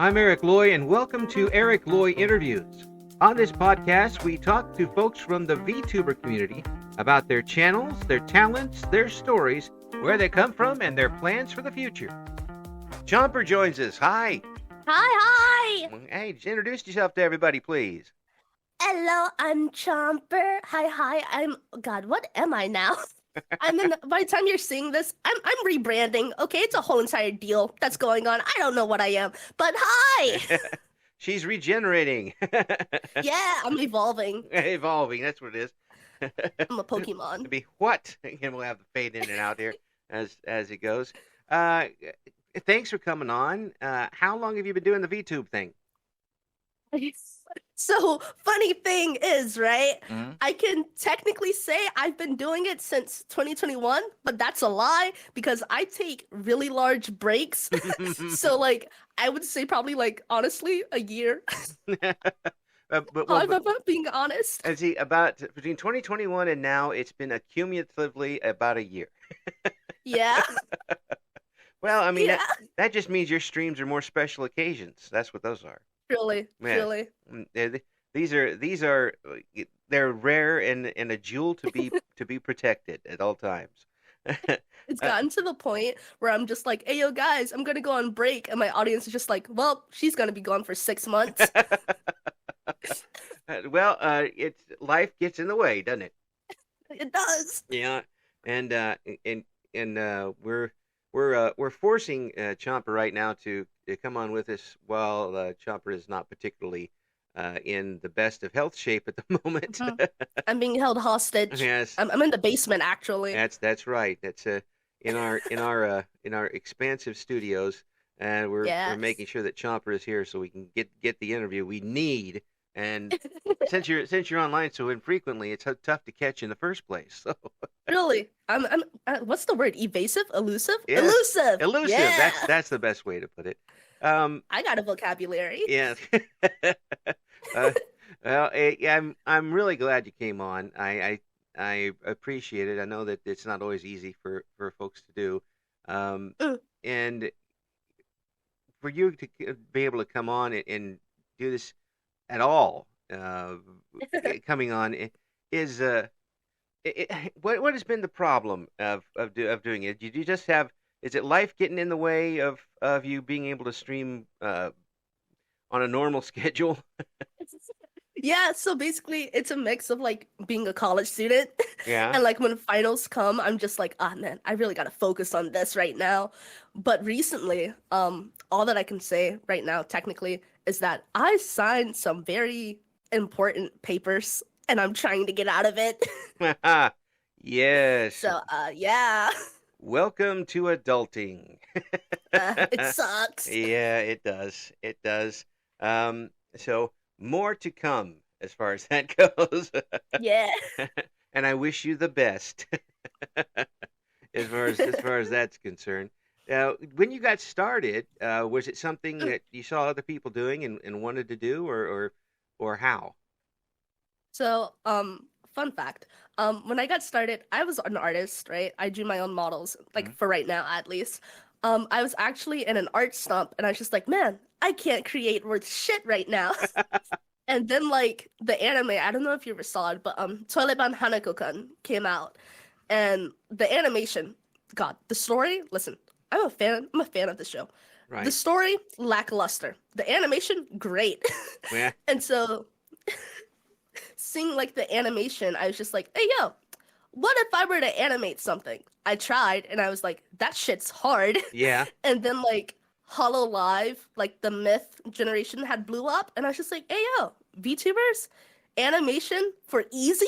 I'm Eric Loy, and welcome to Eric Loy Interviews. On this podcast, we talk to folks from the VTuber community about their channels, their talents, their stories, where they come from, and their plans for the future. Chomper joins us. Hi. Hi. Hey, introduce yourself to everybody, please. Hello, I'm Chomper. Hi. God, what am I now? By the time you're seeing this, I'm rebranding. Okay, it's a whole entire deal that's going on. I don't know what I am, but hi. She's regenerating. Yeah, I'm evolving. Evolving, that's what it is. I'm a Pokemon. Be what? And we'll have the fade in and out here as it goes. Thanks for coming on. How long have you been doing the VTube thing? So, funny thing is, right? Mm-hmm. I can technically say I've been doing it since 2021, but that's a lie because I take really large breaks. So, I would say probably, honestly, a year. I'm being honest. And see, between 2021 and now, it's been cumulatively about a year. Yeah. Well, I mean, Yeah. that just means your streams are more special occasions. That's what those are. Really. These are they're rare and a jewel to be protected at all times. It's gotten to the point where I'm just like, hey, yo, guys, I'm gonna go on break, and my audience is just like, well, she's gonna be gone for 6 months. Well, it's life gets in the way, doesn't it? It does. Yeah, and we're forcing Chomper right now to come on with us while Chomper is not particularly in the best of health shape at the moment. I'm being held hostage. Yes, I'm in the basement actually. That's right. That's in our expansive studios, and we're making sure that Chomper is here so we can get the interview we need. And since you're online so infrequently, it's tough to catch in the first place. So. Really, I'm what's the word? Evasive, elusive, yes. elusive. Yeah. That's the best way to put it. I got a vocabulary. Yeah. Well, I'm really glad you came on. I appreciate it. I know that it's not always easy for folks to do, and for you to be able to come on and do this at all, coming on is what has been the problem of doing it? Did you just have? Is it life getting in the way of you being able to stream on a normal schedule? Yeah, so basically it's a mix of being a college student. Yeah. And when finals come, I'm just like, ah man, I really gotta focus on this right now. But recently, all that I can say right now technically is that I signed some very important papers and I'm trying to get out of it. Yes. So yeah. Welcome to adulting. It sucks. Yeah, it does. It does. So more to come as far as that goes. Yeah. And I wish you the best as far as that's concerned. When you got started, was it something that you saw other people doing and wanted to do, or how? So, fun fact. When I got started, I was an artist, right? I drew my own models, for right now at least. I was actually in an art stump, and I was just like, man, I can't create worth shit right now. And then the anime, I don't know if you ever saw it, but Toileban Hanako-kun came out, and the animation, God, the story. Listen, I'm a fan of the show. Right. The story, lackluster. The animation, great. Yeah. And so, seeing the animation, I was just like, hey yo, what if I were to animate something? I tried, and I was like, that shit's hard. Yeah. And then Hollow Live, the Myth generation had blew up, and I was just like, hey yo, VTubers, animation for easy?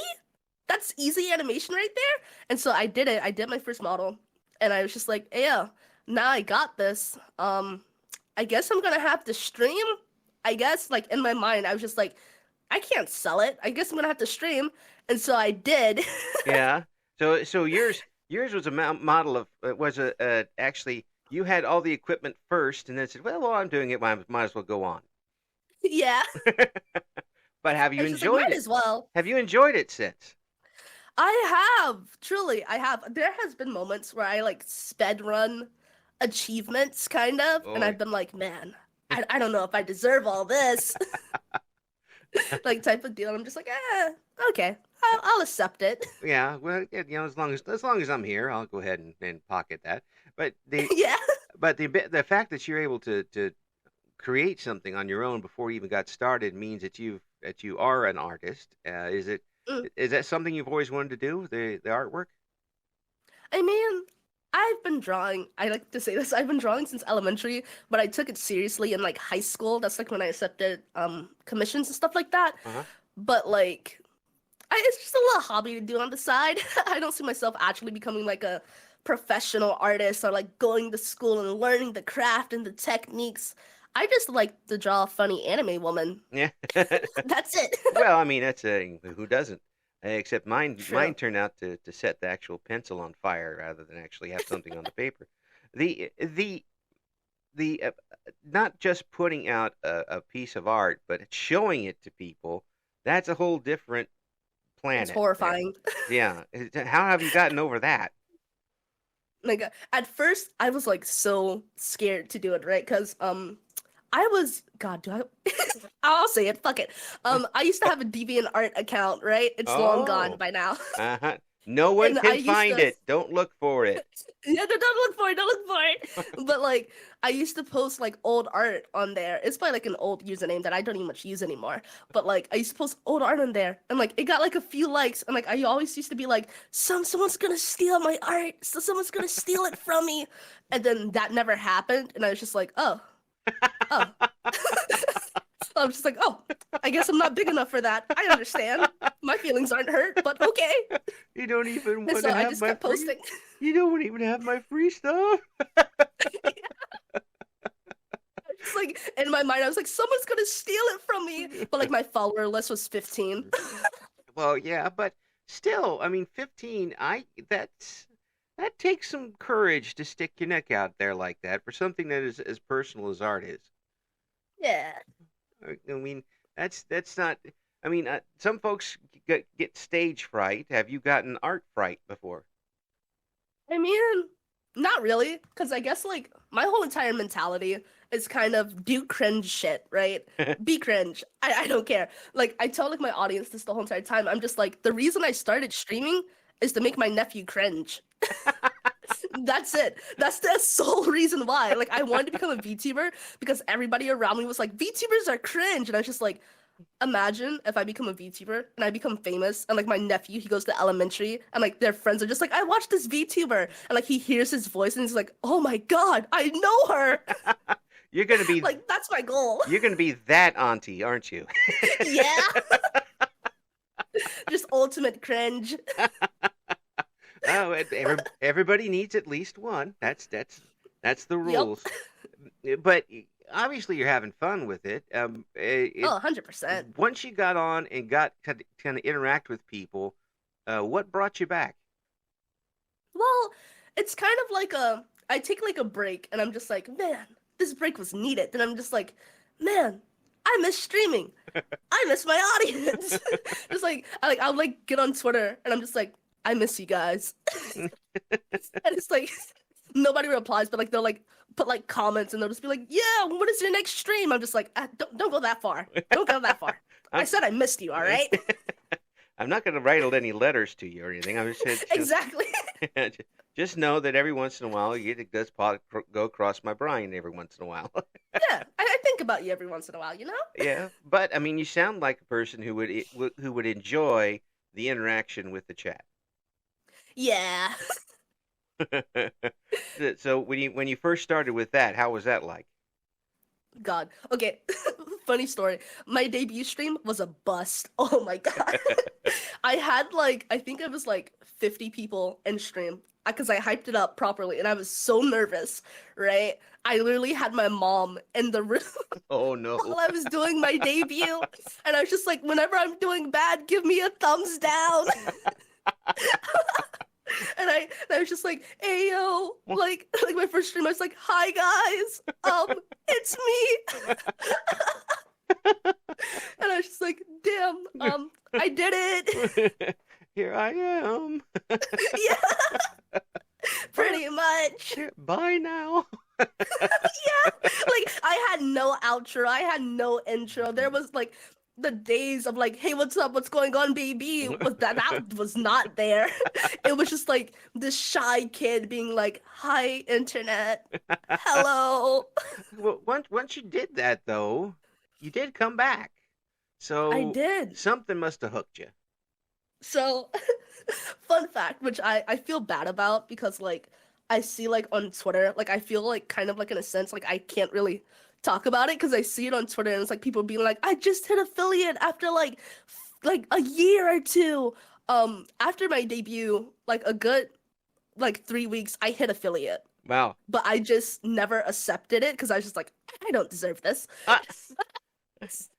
That's easy animation right there. And so I did it. I did my first model, and I was just like, hey yo, now I got this. I guess I'm gonna have to stream. I guess in my mind, I was just like, I can't sell it. I guess I'm gonna have to stream. And so I did. Yeah. So yours was a model of actually you had all the equipment first, and then said, well, while I'm doing it, might as well go on. Yeah. But have you enjoyed might it? as well. Have you enjoyed it since? I have. Truly, I have. There has been moments where I sped run achievements, kind of, and I've been like, man, I don't know if I deserve all this, like type of deal. And I'm just like, okay, I'll accept it. Yeah, well, as long as I'm here, I'll go ahead and pocket that. But the Yeah. the fact that you're able to create something on your own before you even got started means that you are an artist. Mm. Is that something you've always wanted to do, the artwork? I mean, I've been drawing. I like to say this. I've been drawing since elementary, but I took it seriously in like high school. That's like when I accepted commissions and stuff like that. Uh-huh. But like it's just a little hobby to do on the side. I don't see myself actually becoming like a professional artist or like going to school and learning the craft and the techniques. I just like to draw a funny anime woman. Yeah. That's it. Well, I mean, that's who doesn't? Except mine True. turned out to set the actual pencil on fire rather than actually have something on the paper. The not just putting out a piece of art, but showing it to people, that's a whole different It's planet there. horrifying. Yeah. How have you gotten over that? Like at first I was like so scared to do it, right? Because I was God, do I I'll say it, fuck it. I used to have a DeviantArt account, right? It's long gone Oh, by now. uh-huh. No one And I can used find to it. Don't look for it. yeah, don't look for it, don't look for it. But like I used to post like old art on there. It's probably like an old username that I don't even much use anymore. But like I used to post old art on there and like it got like a few likes and like I always used to be like, someone's gonna steal my art, so someone's gonna steal it from me. And then that never happened, and I was just like, oh. I'm just like, oh, I guess I'm not big enough for that. I understand. My feelings aren't hurt, but okay. You don't even And want so to I have just my kept free. posting. You don't even have my free stuff. Just like in my mind, I was like, someone's gonna steal it from me. But like my follower list was 15. Well, yeah, but still, I mean, 15. That takes some courage to stick your neck out there like that for something that is as personal as art is. Yeah. I mean, that's not. I mean, some folks get stage fright. Have you gotten art fright before? I mean, not really, because I guess like my whole entire mentality is kind of do cringe shit, right? Be cringe. I don't care. Like I tell like my audience this the whole entire time. I'm just like the reason I started streaming is to make my nephew cringe. That's it. That's the sole reason why. Like I wanted to become a VTuber because everybody around me was like, VTubers are cringe. And I was just like, imagine if I become a VTuber and I become famous and like my nephew, he goes to elementary and like their friends are just like, I watched this VTuber and like he hears his voice and he's like, oh my God, I know her. You're gonna be Like that's my goal. you're gonna be that auntie, aren't you? Yeah. Just ultimate cringe. Oh, everybody needs at least one. That's the Yep. rules. But obviously, you're having fun with it. Oh, 100%. Once you got on and got kind of interact with people, what brought you back? Well, it's kind of like I take like a break and I'm just like, man, this break was needed. And I'm just like, man, I miss streaming. I miss my audience. Just like I'll like get on Twitter and I'm just like, I miss you guys. And it's like nobody replies, but like they'll like put like comments and they'll just be like, yeah, when is your next stream? I'm just like, don't go that far. Don't go that far. I I'm said I missed you, all right? I'm not going to write any letters to you or anything. I'm just Exactly. just know that every once in a while it does go across my brain every once in a while. Yeah, I think about you every once in a while, you know? Yeah, but I mean, you sound like a person who would enjoy the interaction with the chat. Yeah. So when you first started with that, how was that like? God. Okay. Funny story. My debut stream was a bust. Oh my God. I had like, I think it was like 50 people in stream because I hyped it up properly and I was so nervous, right? I literally had my mom in the room Oh while no. I was doing my debut. And I was just like, whenever I'm doing bad, give me a thumbs down. And I was just like, hey yo, like my first stream, I was like, hi guys, it's me. And I was just like, damn, I did it. Here I am. Yeah, Bye, pretty much. bye now. Yeah, like I had no outro. I had no intro. There was like the days of like, hey, what's up? What's going on, baby? Was that was not there. It was just like this shy kid being like, hi, internet. Hello. Well, once you did that though, you did come back. I So did. something must have hooked you. So, fun fact, which I feel bad about because like I see like on Twitter, like I feel like kind of like in a sense like I can't really talk about it because I see it on Twitter and it's like people being like, I just hit affiliate after like a year or two. After my debut, like a good like 3 weeks, I hit affiliate, Wow. but I just never accepted it because I was just like, I don't deserve this. Ah.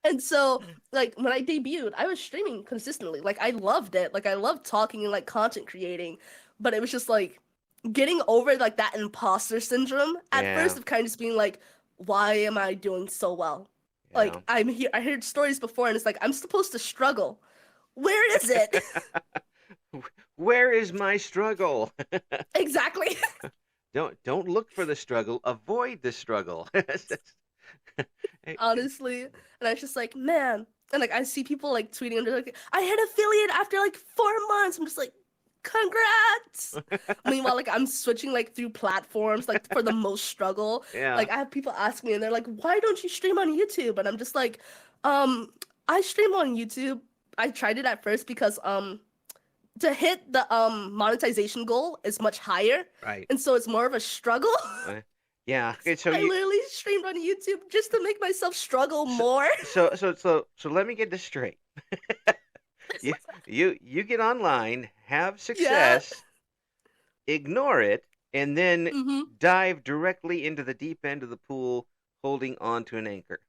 And so, like, when I debuted, I was streaming consistently. Like, I loved it. Like, I loved talking and, like, content creating. But it was just, like, getting over, like, that imposter syndrome at Yeah. first of kind of just being like, why am I doing so well? Yeah. Like, I'm here. I heard stories before, and it's like, I'm supposed to struggle. Where is it? Where is my struggle? Exactly. Don't look for the struggle. Avoid the struggle. Honestly. And I was just like, man. And, like, I see people, like, tweeting, and they're like, I hit affiliate after, like, 4 months. I'm just like, congrats. Meanwhile, like I'm switching like through platforms like for the most struggle. Yeah. Like I have people ask me and they're like, why don't you stream on YouTube? And I'm just like, um, I stream on YouTube. I tried it at first because to hit the monetization goal is much higher. Right. And so it's more of a struggle. Yeah. Okay, so I literally streamed on YouTube just to make myself struggle more. So let me get this straight. You get online, have success, ignore it, and then dive directly into the deep end of the pool holding on to an anchor.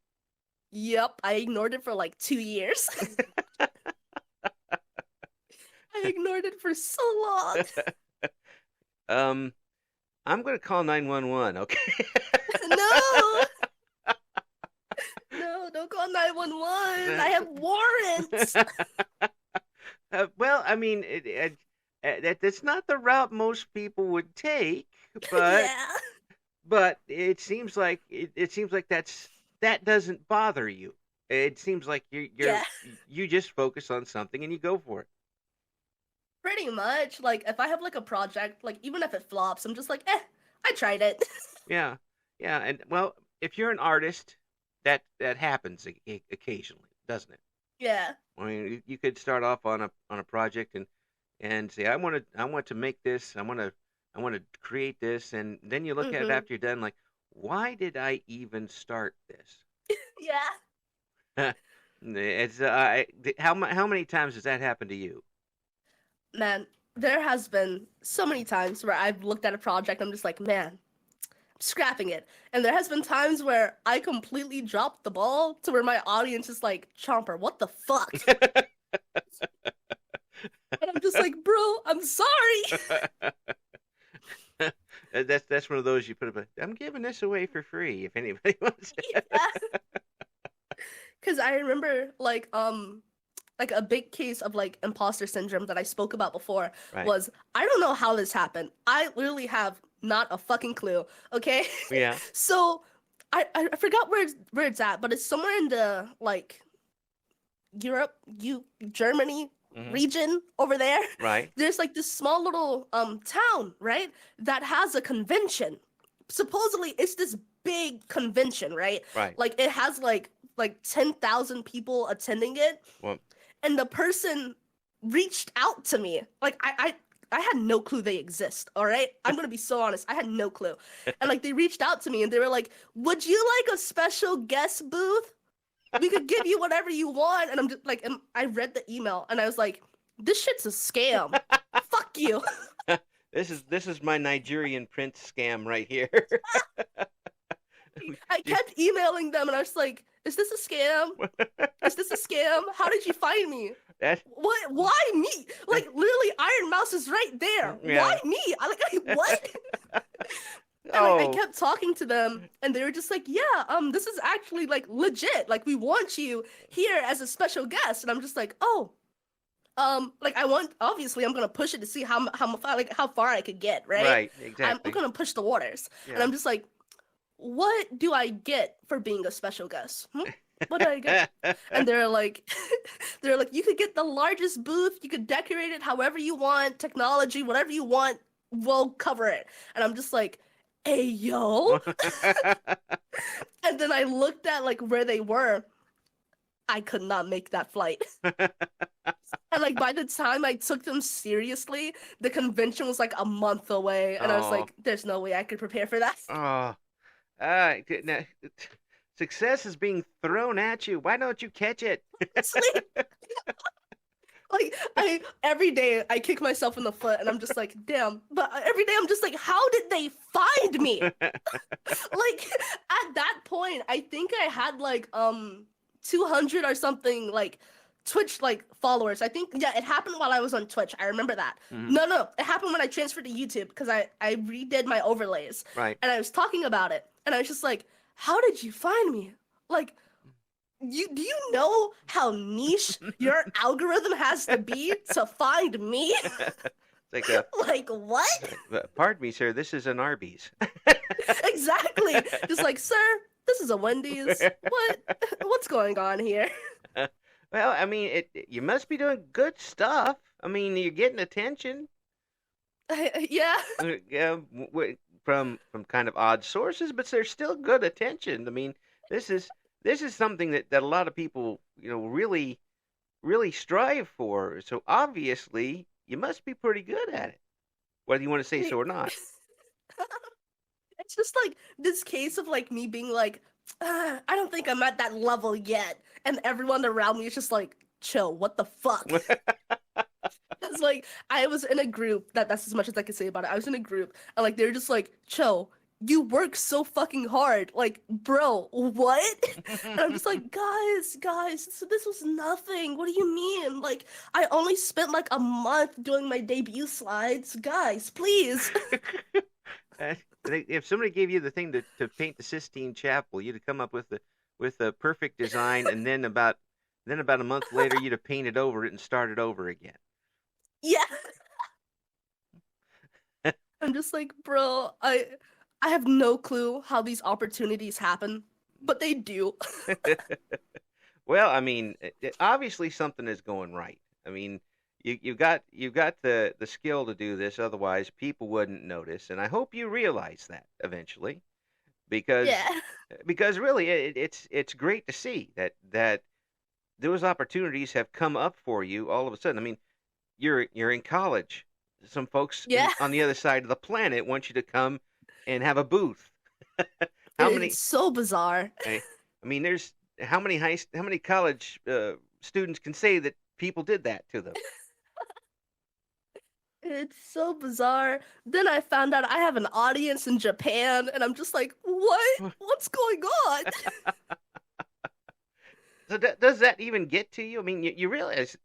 Yep, I ignored it for like 2 years. I ignored it for so long. I'm gonna call 911, okay? No! No, don't call 911. I have warrants. Well, I mean, that's not the route most people would take, but Yeah. but it seems like that doesn't bother you. It seems like you just focus on something and you go for it. Pretty much. Like, if I have like a project, like even if it flops, I'm just like, I tried it. Yeah, yeah, and well, if you're an artist, that happens occasionally, doesn't it? Yeah. I mean, you could start off on a project and say, I want to make this, I want to create this, and then you look at it after you're done, like, why did I even start this? Yeah. It's how many times has that happened to you? Man, there has been so many times where I've looked at a project, I'm just like, man, I'm scrapping it. And there has been times where I completely dropped the ball to where my audience is like, Chomper, what the fuck? And I'm just like, bro, I'm sorry. That's one of those you put up. I'm giving this away for free if anybody wants it. Yeah. Because I remember like a big case of like imposter syndrome that I spoke about before was I don't know how this happened. I literally have not a fucking clue. Okay. Yeah. So I forgot where it's at, but it's somewhere in the like Europe, Germany region over there. Right. There's like this small little town, right? That has a convention. Supposedly it's this big convention, right? Right. Like it has like 10,000 people attending it. Well, and the person reached out to me. Like I had no clue they exist, all right? I'm going to be so honest. I had no clue. And like they reached out to me and they were like, "Would you like a special guest booth? We could give you whatever you want." And I'm just like I read the email and I was like, "This shit's a scam. Fuck you." This is my Nigerian prince scam right here. I kept emailing them and I was like, "Is this a scam? Is this a scam? How did you find me? What? Why me? Like literally, Iron Mouse is right there. Yeah. Why me? What?" And like, I kept talking to them, and they were just like, "Yeah, this is actually like legit. Like we want you here as a special guest." And I'm just like, "Oh, like obviously I'm gonna push it to see how far I could get, right? Right, exactly. I'm gonna push the waters." Yeah. And I'm just like, what do I get for being a special guest? What do I get? And they're like, they're like, you could get the largest booth, you could decorate it however you want, technology, whatever you want, we'll cover it. And I'm just like, hey, yo. And then I looked at like where they were. I could not make that flight. And like by the time I took them seriously, the convention was like a month away. And I was Oh, like, there's no way I could prepare for that. oh, now, success is being thrown at you. Why don't you catch it? Honestly, like I every day I kick myself in the foot and I'm just like, damn. But every day I'm just like, how did they find me? Like at that point, I think I had like 200 or something like Twitch like followers. I think yeah, it happened while I was on Twitch. I remember that. Mhm. No, it happened when I transferred to YouTube because I redid my overlays Right. and I was talking about it and I was just like, how did you find me? Like do you know how niche your algorithm has to be to find me? It's like Like what? pardon me, sir. This is an Arby's. Exactly. Just like, sir, this is a Wendy's. What's going on here? Well, I mean, you must be doing good stuff. I mean, you're getting attention Yeah. yeah, from kind of odd sources, but there's still good attention. I mean, this is this is something that a lot of people, really strive for. So obviously, you must be pretty good at it, whether you want to say so or not. It's just like this case of like me being like, I don't think I'm at that level yet. And everyone around me is just like, chill, what the fuck? It's like I was in a group that's as much as I can say about it. I was in a group and like they're just like, chill, you work so fucking hard. Like, bro, what? And I'm just like, guys, so this was nothing. What do you mean? Like, I only spent like a month doing my debut slides. Guys, please. Uh, if somebody gave you the thing to paint the Sistine Chapel, you'd have come up with a perfect design, and then about a month later, you'd have painted over it and started over again. Yeah. I'm just like, bro, I have no clue how these opportunities happen, but they do. Well, I mean, obviously something is going right. I mean, you've got the skill to do this. Otherwise, people wouldn't notice. And I hope you realize that eventually, because Yeah. because really, it's great to see that those opportunities have come up for you all of a sudden. I mean, you're in college. Some folks Yeah. on the other side of the planet want you to come and have a booth. How It's many? so bizarre. I mean, there's how many college students can say that people did that to them? It's so bizarre. Then I found out I have an audience in Japan, and I'm just like, what? What's going on? So does that even get to you? I mean, you realize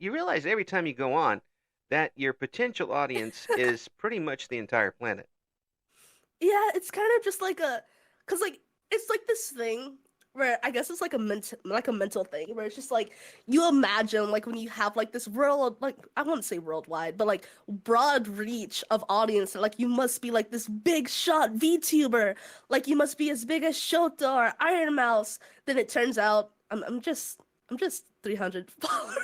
every time you go on that your potential audience is pretty much the entire planet. Yeah, it's kind of just like cause like it's like this thing where I guess it's like a mental thing where it's just like you imagine like when you have like this world like I wouldn't say worldwide but like broad reach of audience like you must be like this big shot VTuber like you must be as big as Shota or Iron Mouse. Then it turns out I'm just 300 followers.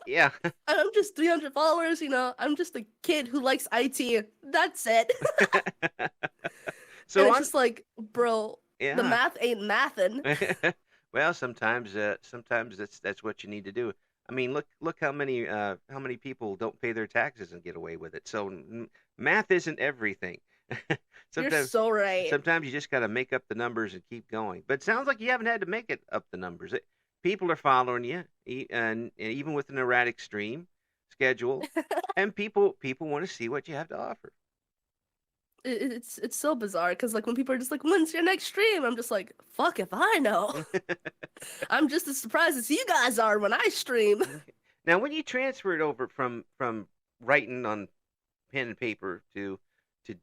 Yeah. I'm just 300 followers, I'm just a kid who likes IT. That's it. And So it's on. just like, bro, the Yeah. math ain't mathin'. Well, sometimes that's what you need to do. I mean, look how many people don't pay their taxes and get away with it. So math isn't everything. You're sometimes so right. sometimes you just got to make up the numbers and keep going. But it sounds like you haven't had to make it up the numbers. People are following you, and even with an erratic stream schedule, and people want to see what you have to offer. It's so bizarre because like when people are just like, when's your next stream? I'm just like, fuck if I know. I'm just as surprised as you guys are when I stream. Now, when you transferred over from writing on pen and paper to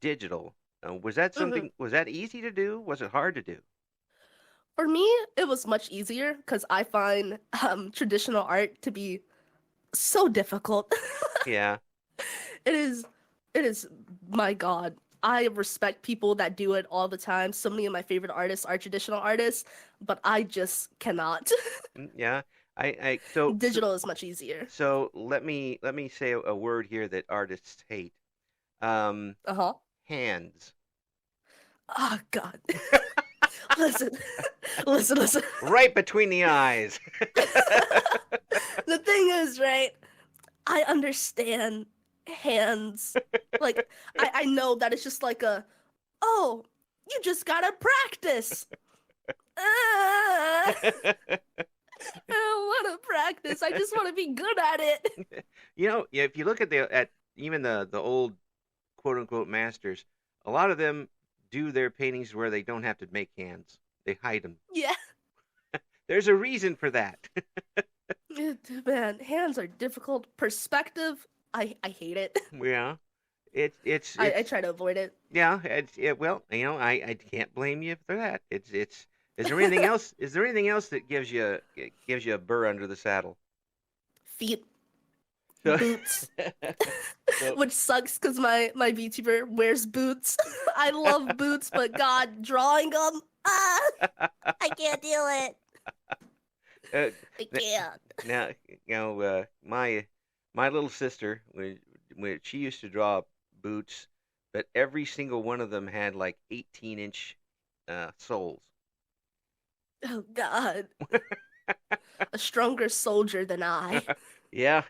digital, Mhm. was that easy to do? Was it hard to do? For me, it was much easier because I find traditional art to be so difficult. Yeah. It is, it is, my God. I respect people that do it all the time. So many of my favorite artists are traditional artists, but I just cannot. Yeah. I so so Digital is much easier. so let me say a word here that artists hate. Um, Uh-huh. hands. Oh God. Listen. Listen. Right between the eyes. The thing is, right? I understand hands. Like I know that it's just like a, oh, you just gotta practice. I don't want to practice. I just want to be good at it. If you look at even the old quote unquote masters, a lot of them do their paintings where they don't have to make hands. They hide them. Yeah. There's a reason for that. Man, hands are difficult. Perspective, I hate it. Yeah. I It's try to avoid it. yeah, well, I can't blame you for that. It's is there anything else? Is there anything else that gives you a burr under the saddle? Feet, So, boots, so which sucks because my VTuber wears boots. I love boots, but God, drawing them, I can't do it. uh, I can't. now my little sister when she used to draw boots, but every single one of them had like 18-inch soles. Oh God, a stronger soldier than I. Yeah,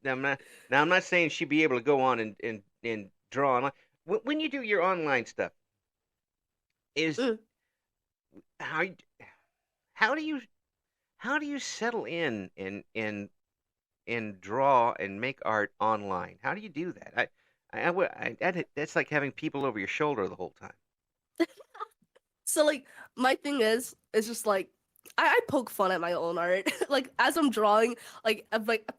I'm not saying she'd be able to go on and draw online. When you do your online stuff, is Mm. how you- how do you how do you settle in and draw and make art online? How do you do that? That's like having people over your shoulder the whole time. So like my thing is just like I poke fun at my own art. Like as I'm drawing, like I'm like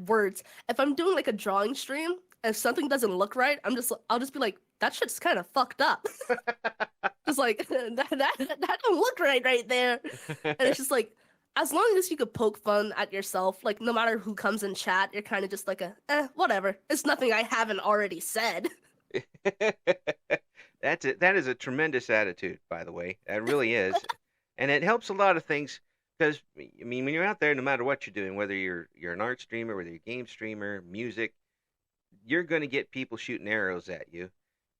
words. If I'm doing like a drawing stream and if something doesn't look right, I'll just be like, that shit's kind of fucked up. Just like that don't look right there. And it's just like as long as you could poke fun at yourself, like no matter who comes in chat, you're kind of just like whatever. It's nothing I haven't already said. That is a tremendous attitude, by the way. That really is, and it helps a lot of things because I mean, when you're out there, no matter what you're doing, whether you're an art streamer, whether you're a game streamer, music, you're going to get people shooting arrows at you,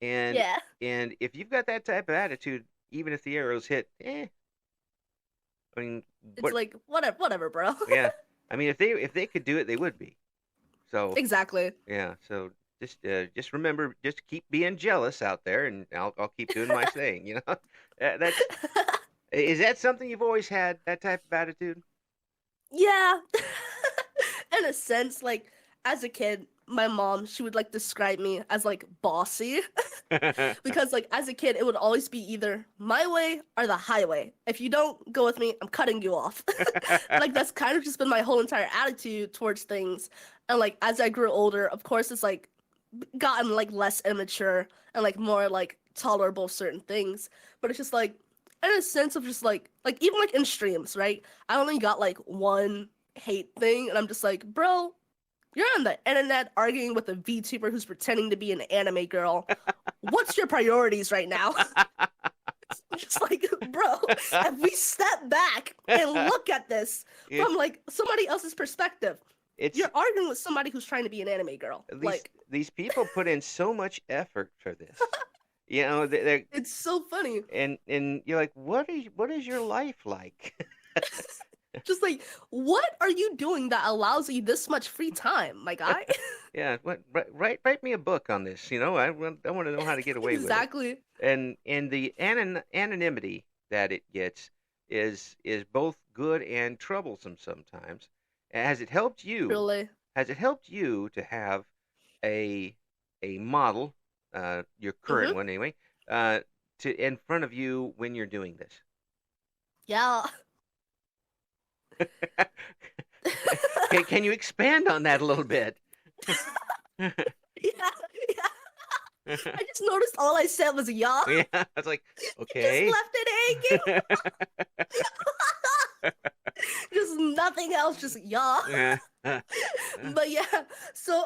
and Yeah. and if you've got that type of attitude, even if the arrows hit, I mean, It's what? like whatever, bro. Yeah, I mean, if they could do it, they would be. So Exactly. yeah, so just remember, just keep being jealous out there, and I'll keep doing my thing. That's is that something you've always had, that type of attitude? Yeah. In a sense, like as a kid, my mom, she would like describe me as like bossy because like as a kid, it would always be either my way or the highway. If you don't go with me, I'm cutting you off. Like that's kind of just been my whole entire attitude towards things. And like as I grew older, of course, it's like gotten like less immature and like more like tolerable of certain things. But it's just like in a sense of just like even like in streams, right? I only got like one hate thing, and I'm just like, bro, you're on the internet arguing with a VTuber who's pretending to be an anime girl. What's your priorities right now? I'm just like, bro, if we step back and look at this Yeah, from like somebody else's perspective, it's you're arguing with somebody who's trying to be an anime girl. these Like, these people put in so much effort for this. They it's so funny. and you're like, what is your life like? Just like, what are you doing that allows you this much free time, my guy? Yeah, write me a book on this. I want to know how to get away with it. Exactly. And the anonymity that it gets is both good and troublesome sometimes. Has it helped you? Really. Has it helped you to have a model, your current Mm-hmm. one anyway, uh, to in front of you when you're doing this? Yeah. Can you expand on that a little bit? Yeah, yeah. I just noticed all I said was yeah. Yeah, I was like, Just okay. left it hanging. Just nothing else, just yeah. Yeah. But yeah, so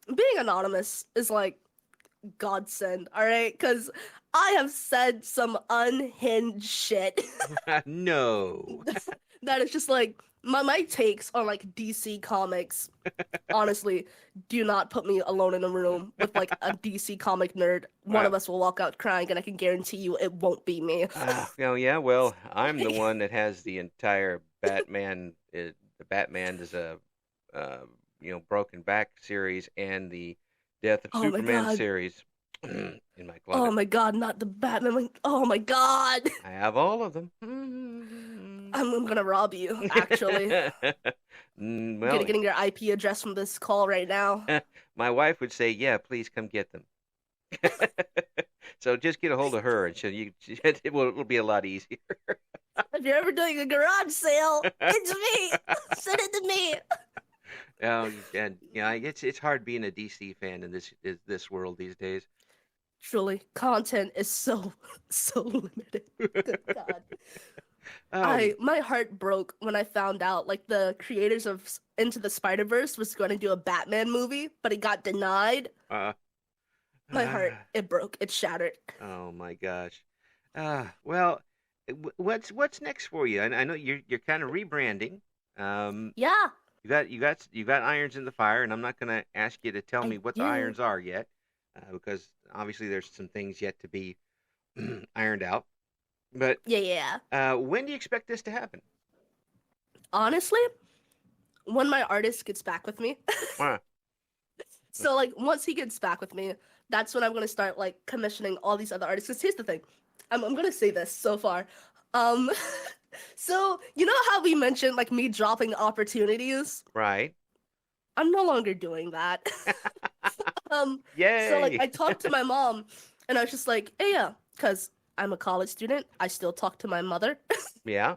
being anonymous is like godsend, all right? Because I have said some unhinged shit. No. That is just like my takes on like DC comics. Honestly, do not put me alone in a room with like a DC comic nerd. One Wow. of us will walk out crying, and I can guarantee you it won't be me. Yeah, well, I'm the one that has the entire Batman. The Batman is a broken back series and the Death of Oh my Superman god. series in my Oh closet. my god, not the Batman. Oh my god. I have all of them. I'm gonna rob you, actually. Well, Getting your IP address from this call right now. my wife would say, "Yeah, please come get them." So just get a hold of her, and it'll be a lot easier. If you're ever doing a garage sale, it's me. Send it to me. And it's hard being a DC fan in this world these days. Truly, content is so limited. Good God. My heart broke when I found out like the creators of Into the Spider-Verse was going to do a Batman movie, but it got denied. My heart, it broke, it shattered. Oh my gosh. Well, what's next for you? I know you're kind of rebranding. Yeah, You got irons in the fire, and I'm not going to ask you to tell I me what the do. irons are yet, because obviously there's some things yet to be ironed out. But Yeah. when do you expect this to happen? Honestly, when my artist gets back with me. Wow. So like once he gets back with me, that's when I'm gonna start like commissioning all these other artists. Because here's the thing, I'm gonna say this so far. Um, so you know how we mentioned like me dropping opportunities? Right. I'm no longer doing that. Yay. So like I talked to my mom, and I was just like, hey, yeah, because I'm a college student, I still talk to my mother. Yeah.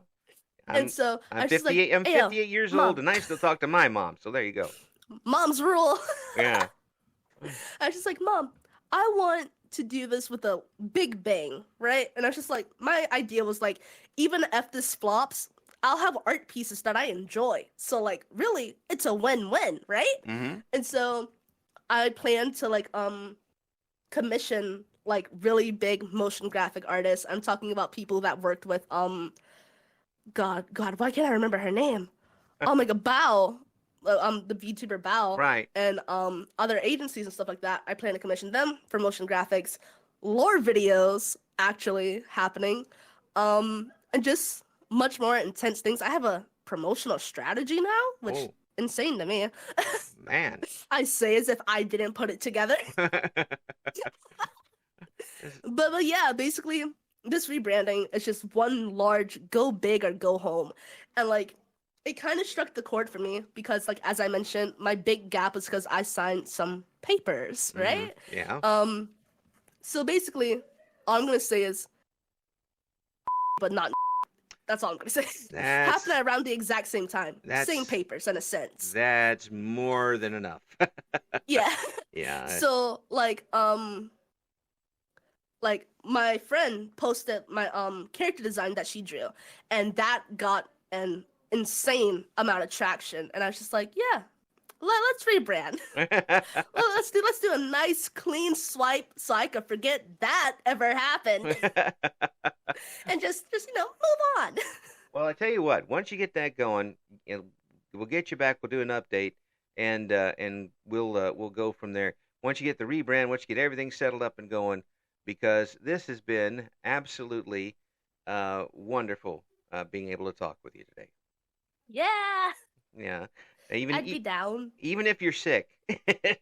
And so I I'm was just like, 58. I'm hey, 58 years Mom. old, and I still talk to my mom. So there you go. Mom's rule. Yeah. I was just like, Mom, I want to do this with a big bang, right? And I was just like, my idea was like, even if this flops, I'll have art pieces that I enjoy. So like, really, it's a win-win, right? Mm-hmm. And so I plan to like commission like really big motion graphic artists. I'm talking about people that worked with God, why can't I remember her name? Oh my god, Bao, the VTuber Bao, Right. and other agencies and stuff like that. I plan to commission them for motion graphics, lore videos actually happening, and just much more intense things. I have a promotional strategy now, which Oh, insane to me. man. I say as if I didn't put it together. But yeah, basically, this rebranding is just one large go big or go home. And like, it kind of struck the chord for me because, like, as I mentioned, my big gap was because I signed some papers, right? Yeah. So basically, all I'm gonna say is, but not. That's all I'm gonna say. Happened around the exact same time, same papers in a sense. That's more than enough. Yeah. Yeah. So like my friend posted my character design that she drew, and that got an insane amount of traction. And I was just like, yeah, let's rebrand. Well, let's do a nice clean swipe so I could forget that ever happened, and just move on. Well, I tell you what. Once you get that going, we'll get you back. We'll do an update, and we'll go from there. Once you get the rebrand, once you get everything settled up and going, because this has been absolutely wonderful being able to talk with you today. Yeah, Yeah. I'd be down. Even if you're sick. if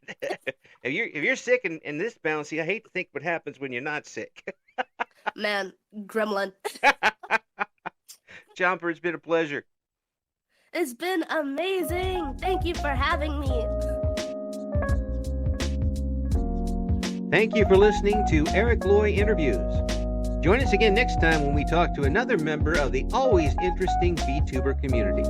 you're sick in this bounce, see, I hate to think what happens when you're not sick. Man, gremlin. Chomper, it's been a pleasure. It's been amazing. Thank you for having me. Thank you for listening to Eric Loy Interviews. Join us again next time when we talk to another member of the always interesting VTuber community.